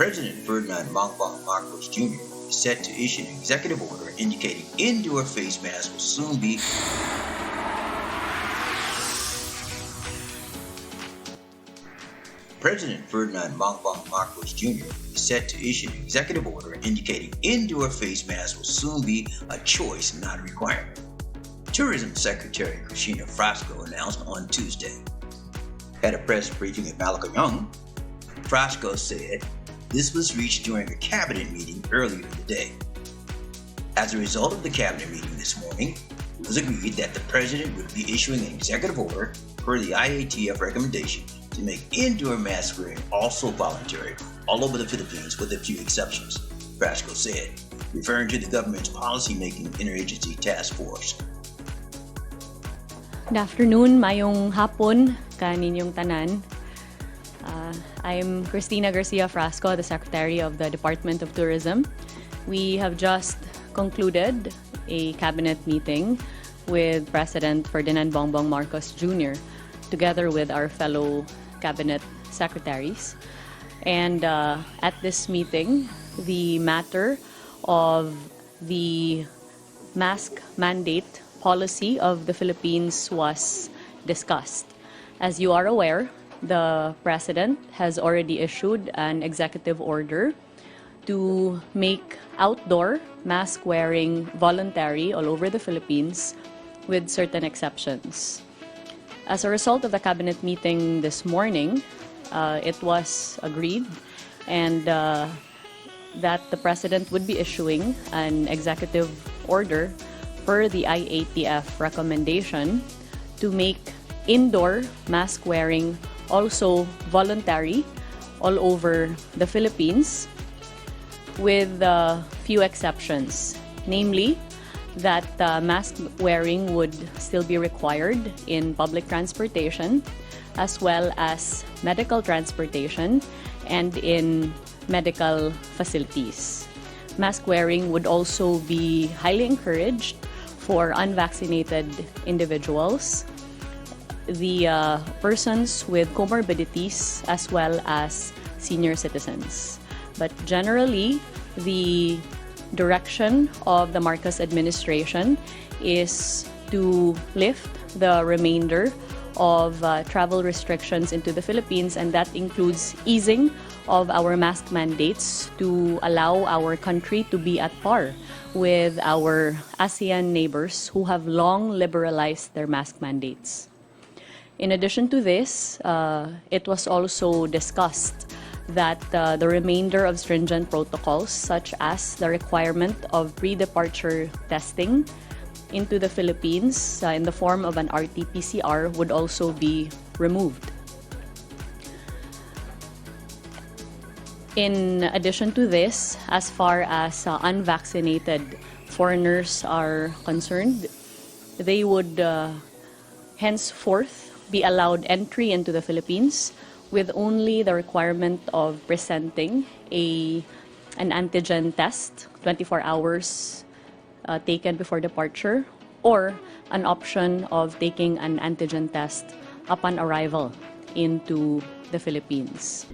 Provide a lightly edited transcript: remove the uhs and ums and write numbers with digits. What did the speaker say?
President Ferdinand Bongbong Jr. is set to issue an executive order indicating indoor face masks will soon be President Ferdinand Bongbong Jr. is set to issue an executive order indicating indoor face masks will soon be a choice, not a requirement. Tourism Secretary Christina Frasco announced on Tuesday. At a press briefing at Malacañang, Frasco said this was reached during a cabinet meeting earlier in the day. As a result of the cabinet meeting this morning, it was agreed that the president would be issuing an executive order per the IATF recommendation to make indoor mask wearing also voluntary all over the Philippines with a few exceptions, Frasco said, referring to the government's policy-making interagency task force. Good afternoon, mayong hapon kaninyong tanan. I'm Christina Frasco, the Secretary of the Department of Tourism. We have just concluded a cabinet meeting with President Ferdinand Bongbong Marcos Jr. together with our fellow cabinet secretaries. And at this meeting, the matter of the mask mandate policy of the Philippines was discussed. As you are aware, the President has already issued an executive order to make outdoor mask wearing voluntary all over the Philippines with certain exceptions. As a result of the cabinet meeting this morning, it was agreed and that the President would be issuing an executive order per the IATF recommendation to make indoor mask wearing also voluntary all over the Philippines with few exceptions, namely that mask wearing would still be required in public transportation as well as medical transportation and in medical facilities. Mask wearing would also be highly encouraged for unvaccinated individuals, the persons with comorbidities, as well as senior citizens. But generally, the direction of the Marcos administration is to lift the remainder of travel restrictions into the Philippines, and that includes easing of our mask mandates to allow our country to be at par with our ASEAN neighbors who have long liberalized their mask mandates. In addition to this, it was also discussed that the remainder of stringent protocols, such as the requirement of pre-departure testing into the Philippines in the form of an RT-PCR, would also be removed. In addition to this, as far as unvaccinated foreigners are concerned, they would henceforth be allowed entry into the Philippines with only the requirement of presenting an antigen test 24 hours taken before departure, or an option of taking an antigen test upon arrival into the Philippines.